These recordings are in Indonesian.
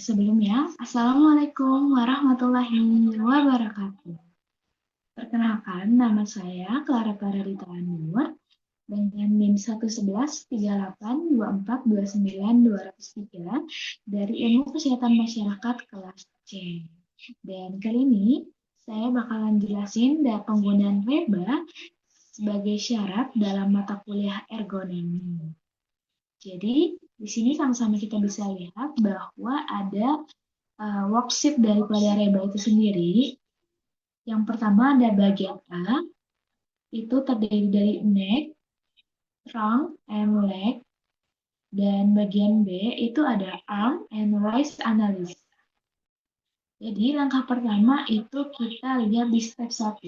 Sebelumnya, Assalamualaikum warahmatullahi wabarakatuh. Perkenalkan, nama saya Clara Paradita Anur dengan NIM 11138242923 dari Ilmu Kesehatan Masyarakat kelas C. Dan kali ini saya bakalan jelasin penggunaan reba sebagai syarat dalam mata kuliah ergonomi. Jadi, di sini sama-sama kita bisa lihat bahwa ada worksheet daripada reba itu sendiri. Yang pertama ada bagian A, itu terdiri dari neck, trunk, and leg. Dan bagian B itu ada arm and waist analysis. Jadi langkah pertama itu kita lihat di step 1,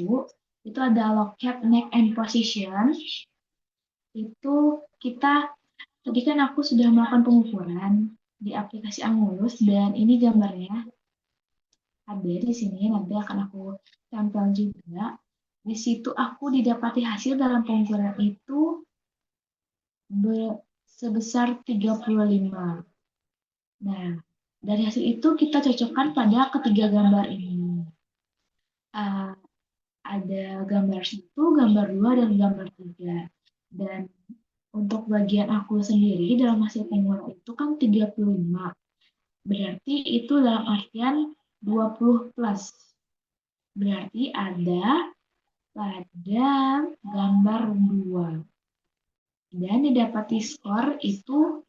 itu ada locate neck and position. Itu kita, tadi kan aku sudah melakukan pengukuran di aplikasi Angulus dan ini gambarnya. Ada di sini, nanti akan aku tempel juga. Di situ aku didapati hasil dalam pengukuran itu sebesar 35. Nah, dari hasil itu kita cocokkan pada ketiga gambar ini. Ada gambar 1, gambar 2, dan gambar 3. Dan untuk bagian aku sendiri dalam hasil pengukuran itu kan 35. Berarti itu dalam artian 20 plus. Berarti ada pada gambar 2. Dan didapati skor itu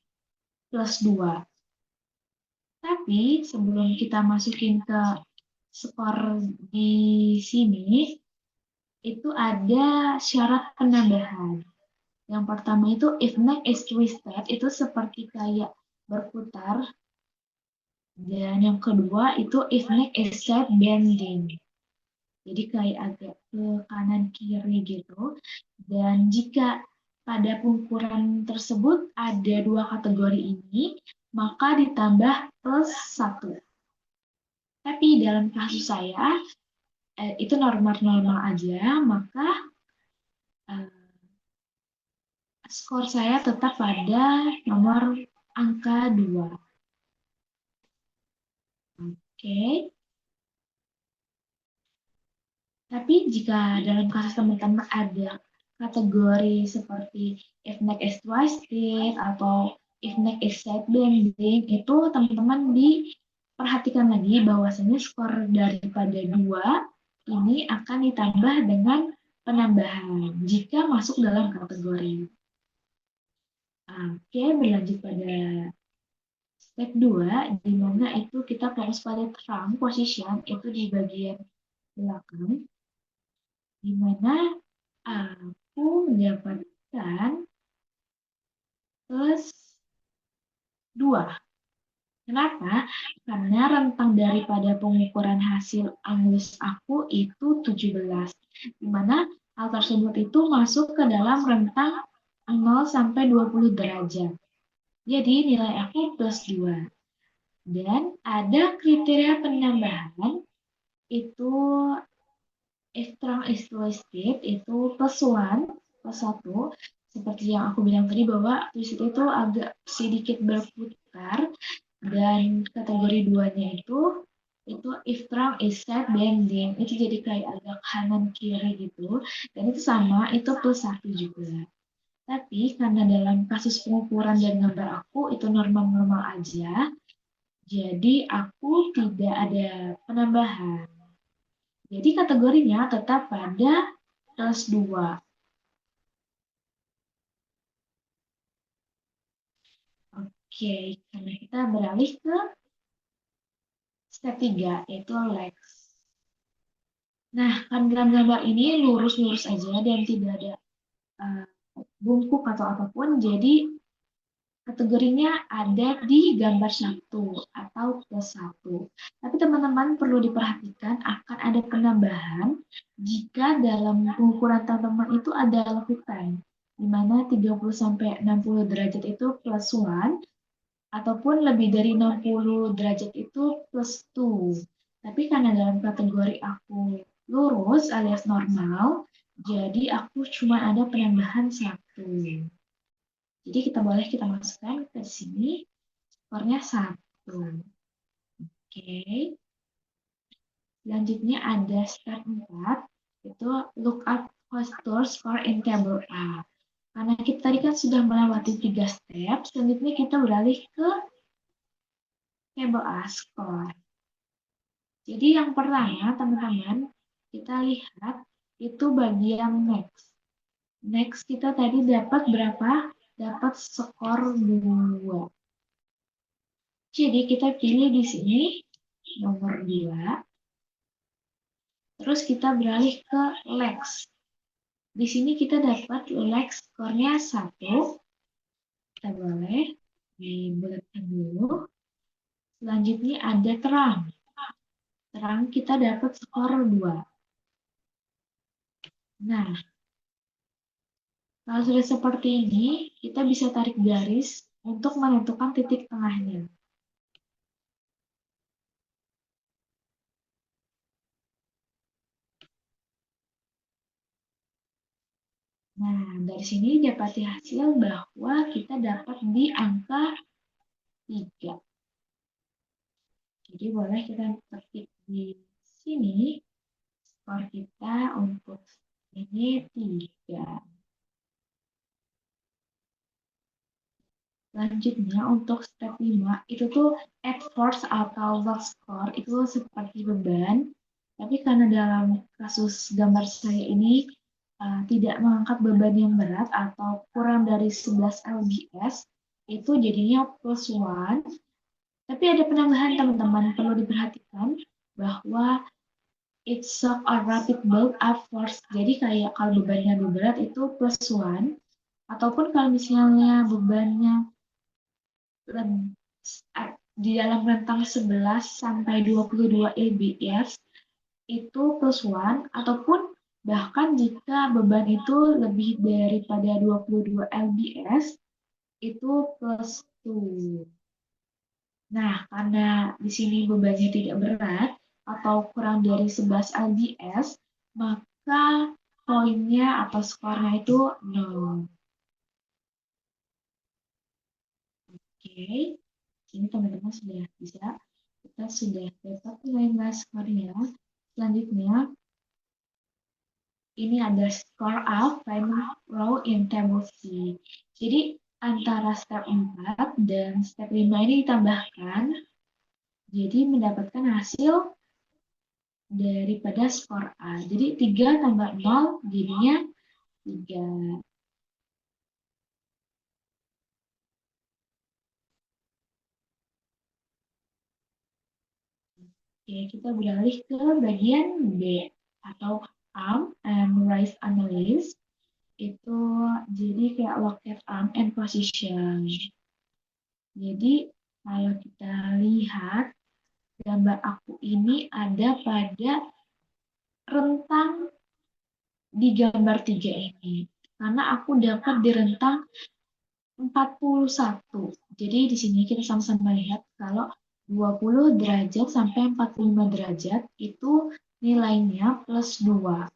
plus 2. Tapi sebelum kita masukin ke skor di sini, itu ada syarat penambahan. Yang pertama itu if neck is twisted, itu seperti kayak berputar. Dan yang kedua itu if neck is side bending. Jadi kayak agak ke kanan kiri gitu. Dan jika pada pengukuran tersebut ada 2 kategori ini, maka ditambah plus 1. Tapi dalam kasus saya, itu normal-normal aja, maka skor saya tetap pada nomor angka 2. Oke. Tapi jika dalam kasus teman-teman ada kategori seperti if neck is twisted atau if neck is side bending, itu teman-teman diperhatikan lagi bahwasanya skor daripada 2 ini akan ditambah dengan penambahan jika masuk dalam kategori. Oke, berlanjut pada step 2, di mana itu kita fokus pada trunk position, itu di bagian belakang, di mana aku mendapatkan plus 2. Kenapa? Karena rentang daripada pengukuran hasil Angulus aku itu 17, di mana hal tersebut itu masuk ke dalam rentang 0 sampai 20 derajat. Jadi nilai aku plus 2. Dan ada kriteria penambahan, itu if trunk is twisted, itu plus 1, seperti yang aku bilang tadi bahwa twisted itu agak sedikit berputar. Dan kategori 2-nya itu if trunk is side bending, itu jadi kayak agak kanan kiri gitu. Dan itu sama, itu plus 1 juga. Tapi karena dalam kasus pengukuran dan gambar aku itu normal-normal aja, jadi aku tidak ada penambahan. Jadi kategorinya tetap pada plus 2. Oke, karena kita beralih ke step 3, yaitu legs. Nah, kan gambar ini lurus-lurus aja dan tidak ada bungkuk atau apapun, jadi kategorinya ada di gambar 1 atau plus 1. Tapi teman-teman perlu diperhatikan akan ada penambahan jika dalam pengukuran teman-teman itu ada lekukan, di mana 30-60 derajat itu plus 1, ataupun lebih dari 60 derajat itu plus 2. Tapi karena dalam kategori aku lurus alias normal, jadi aku cuma ada penambahan 1. Jadi kita masukkan ke sini, skornya 1. Oke. Selanjutnya ada step 4, itu look up factor score in table A. Karena kita tadi kan sudah melewati 3 step, selanjutnya kita beralih ke table A score. Jadi yang pertama, teman-teman, kita lihat itu bagian next. Next kita tadi dapat berapa? Dapat skor 2. Jadi kita pilih di sini nomor 2. Terus kita beralih ke Lex. Di sini kita dapat Lex skornya 1. Kita boleh dibulatkan dulu. Selanjutnya ada terang. Terang kita dapat skor 2. Nah, kalau sudah seperti ini, kita bisa tarik garis untuk menentukan titik tengahnya. Nah, dari sini dapati hasil bahwa kita dapat di angka 3. Jadi boleh kita ketik di sini, skor kita untuk ini 3. Selanjutnya untuk step 5, itu tuh add force atau work score, itu seperti beban. Tapi karena dalam kasus gambar saya ini tidak mengangkat beban yang berat atau kurang dari 11 lbs, itu jadinya +1. Tapi ada penambahan teman-teman, perlu diperhatikan bahwa it's a rapid build up force. Jadi kayak kalau bebannya lebih berat itu +1, ataupun kalau misalnya bebannya di dalam rentang 11 sampai 22 lbs itu +1, ataupun bahkan jika beban itu lebih daripada 22 lbs itu +2. Nah, karena di sini bebannya tidak berat atau kurang dari 11 lbs, maka poinnya atau skornya itu 0. Oke, ini teman-teman sudah bisa. Kita sudah dapat nilai skornya. Selanjutnya, ini ada score of final row in table C. Jadi, antara step 4 dan step 5 ini ditambahkan, jadi mendapatkan hasil daripada skor A. Jadi 3 tambah 0 jadinya 3. Oke, kita beralih ke bagian B atau arm and rise analysis. Itu jadi kayak locate arm and position. Jadi kalau kita lihat gambar aku ini ada pada rentang di gambar 3 ini. Karena aku dapat di rentang 41. Jadi di sini kita sama-sama lihat kalau 20 derajat sampai 45 derajat itu nilainya +2.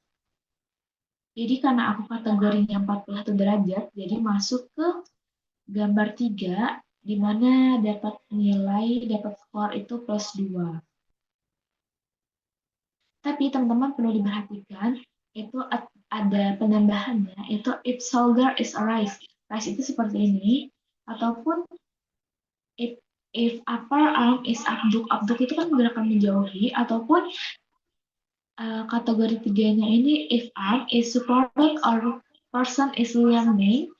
Jadi karena aku kategorinya 41 derajat, jadi masuk ke gambar 3, di mana dapat nilai, dapat skor itu +2. Tapi teman-teman perlu diperhatikan, itu ada penambahannya, itu if shoulder is a rise. Rise itu seperti ini, ataupun if upper arm is upduk. Upduk itu kan gerakan menjauhi, ataupun kategori tiganya ini if arm is supported or person is leaning.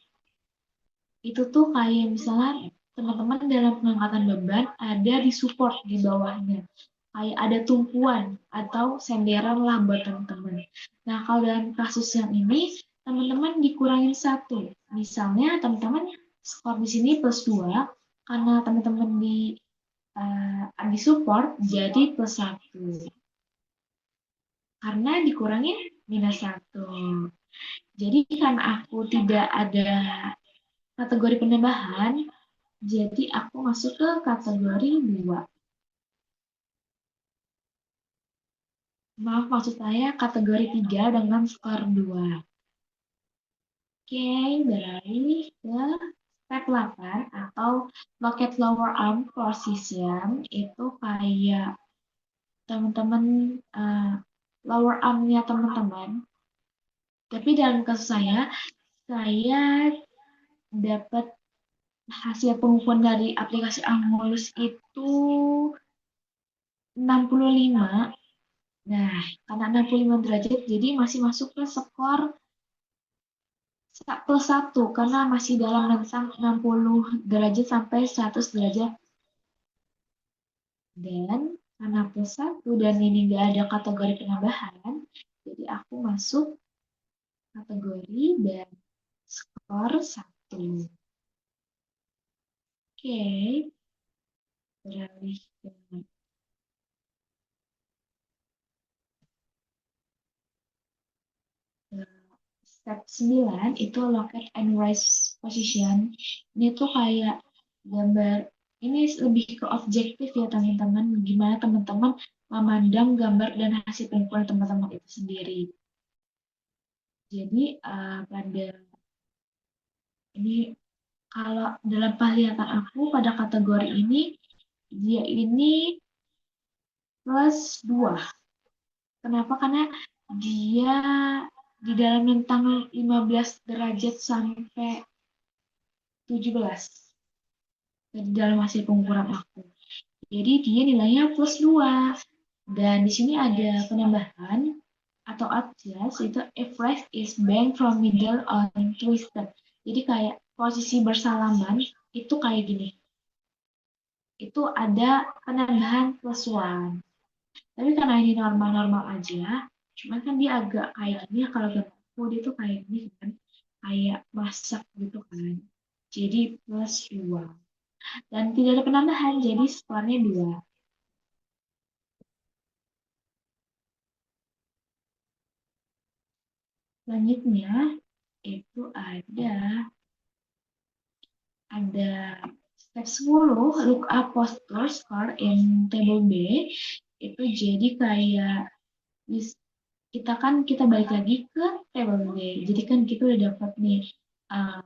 Itu tuh kayak misalnya teman-teman dalam pengangkatan beban ada di support di bawahnya. Kayak ada tumpuan atau senderan lah buat teman-teman. Nah, kalau dalam kasus yang ini, teman-teman dikurangin 1. Misalnya teman-teman skor di sini +2, karena teman-teman di support jadi +1. Karena dikurangin -1. Jadi karena aku tidak ada kategori penambahan, jadi aku masuk ke kategori 2. Maaf, maksud saya kategori 3 dengan skor 2. Oke, beralih ke step 8 atau locket lower arm position itu kayak teman-teman lower armnya teman-teman. Tapi dalam kasus saya dapat hasil pengukuran dari aplikasi Angulus itu 65. Nah, karena 65 derajat, jadi masih masuk ke skor plus 1, karena masih dalam rentang 60 derajat sampai 100 derajat. Dan karena plus 1 dan ini nggak ada kategori penambahan, jadi aku masuk kategori dan skor 1. Oke, beralih ke step 9 itu locate and rise position. Ini tuh kayak gambar, ini lebih ke objektif ya teman-teman. Gimana teman-teman memandang gambar dan hasil pengukuran teman-teman itu sendiri. Jadi pada ini kalau dalam penglihatan aku pada kategori ini dia ini plus 2. Kenapa? Karena dia di dalam rentang 15 derajat sampai 17 di dalam hasil pengukuran aku. Jadi dia nilainya plus 2. Dan di sini ada penambahan atau adjust itu if right is bent from middle on twisted. Jadi kayak posisi bersalaman itu kayak gini. Itu ada penambahan plus 1. Tapi karena ini normal-normal aja, cuman kan dia agak kayak gini ya kalau gambarku dia tuh kayak gini kan. Kayak masak gitu kan. Jadi plus 2. Dan tidak ada penambahan, jadi skornya 2. Selanjutnya itu ada step 10 look up posture score in table B. Itu jadi kayak kita balik lagi ke table B. Jadi kan kita udah dapat nih uh,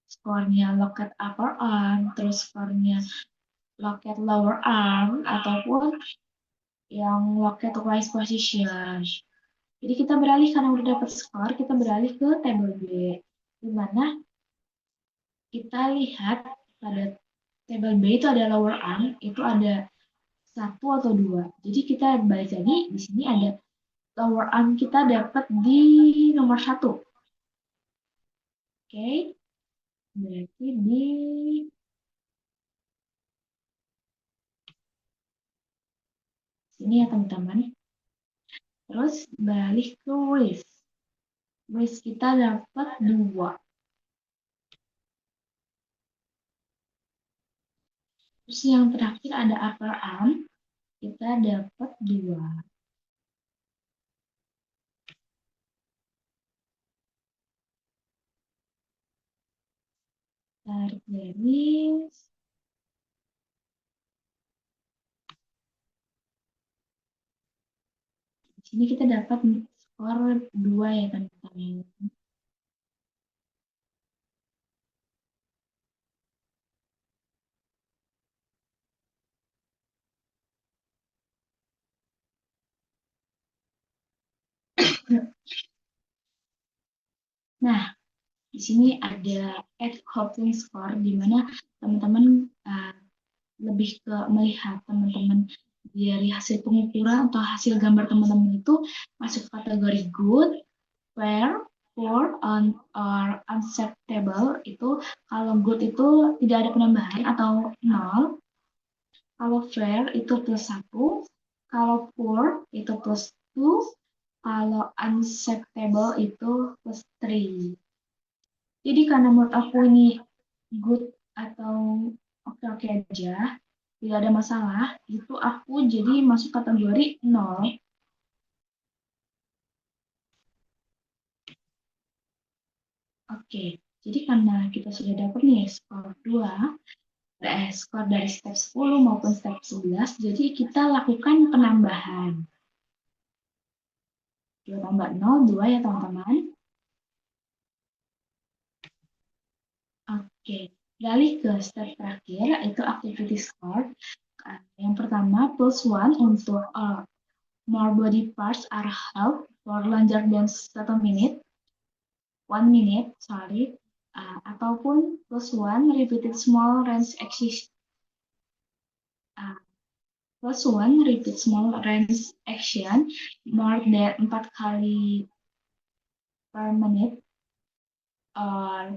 skornya locket upper arm, terus skornya locket lower arm, ataupun yang locket rise position. Jadi kita beralih karena udah dapat skor, kita beralih ke table B. Di mana kita lihat pada table B itu ada lower arm, itu ada 1 atau 2. Jadi kita balik lagi, di sini ada lower arm kita dapat di nomor 1. Oke, berarti di sini ya teman-teman. Terus balik ke wrist. Wrist kita dapat 2. Terus yang terakhir ada upper arm, kita dapat 2. Tarik garis. Di sini kita dapat skor 2 ya teman-teman. Nah, di sini ada add coping score di mana teman-teman lebih ke melihat teman-teman dari hasil pengukuran atau hasil gambar teman-teman itu masuk kategori good, fair, poor, or unacceptable. Itu kalau good itu tidak ada penambahan atau 0. Kalau fair itu plus 1. Kalau poor itu plus 2. Kalau unacceptable itu plus 3. Jadi karena menurut aku ini good atau oke-oke aja, tidak ada masalah, itu aku jadi masuk kategori 0. Oke, jadi karena kita sudah dapat nih skor 2, skor dari step 10 maupun step 11, jadi kita lakukan penambahan. 2 tambah 0, 2 ya teman-teman. Oke, Beralih ke step terakhir, itu activity score. Yang pertama, +1 untuk more body parts are held for longer than 1 minute, 1 minute, sorry, ataupun +1 repeated small range exercise, +1 repeat small range action more than 4 kali per menit, or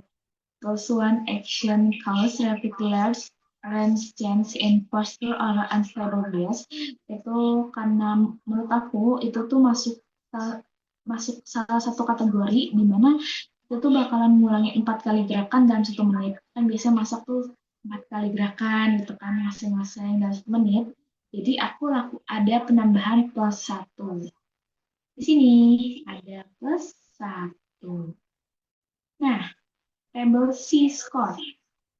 +1 action cause rapid large range change in posture or unstable gaze. Itu karena menurut aku itu tuh masuk salah satu kategori di mana itu tuh bakalan ngulangi 4 kali gerakan dalam 1 menit. Kan biasanya masak tuh 4 kali gerakan gitu kan masing-masing dalam 1 menit. Jadi aku ada penambahan +1. Di sini ada +1. Nah, table C score.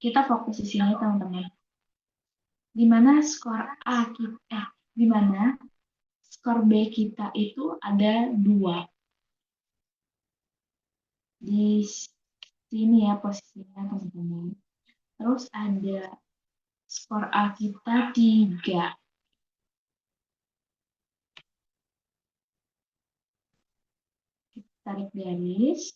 Kita fokus di sini teman-teman. Di mana skor A kita, di mana skor B kita itu ada 2. Di sini ya posisinya teman-teman. Terus ada skor A kita 3. Kita tarik garis.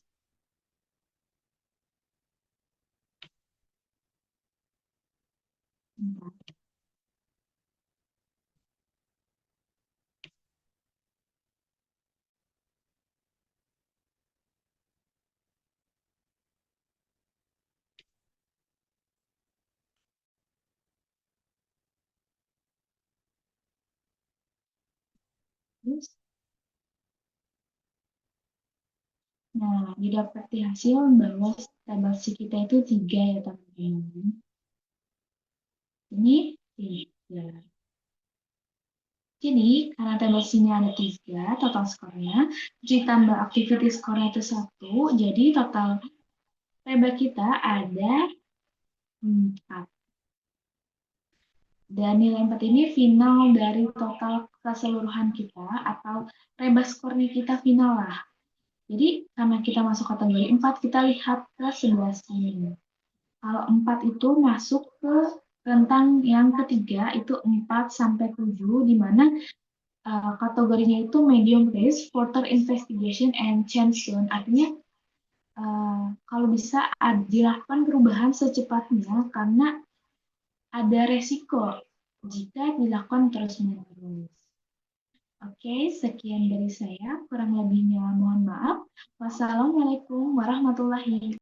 Terus, nah, didapati hasil bahwa tabelasi kita itu 3 ya teman-teman. Ini 3. Jadi, karena tabelasinya ada 3, total skornya, ditambah activity skornya itu 1, jadi total table kita ada 4. Dan nilai 4 ini final dari total keseluruhan kita atau rebus skornya kita final lah. Jadi karena kita masuk kategori 4, kita lihat ke sebelah sini. Kalau 4 itu masuk ke rentang yang ketiga, itu 4 sampai 7, di mana kategorinya itu medium risk, further investigation, and change soon. Artinya kalau bisa dilakukan perubahan secepatnya karena ada resiko jika dilakukan terus-menerus. Oke, sekian dari saya. Kurang lebihnya mohon maaf. Wassalamualaikum warahmatullahi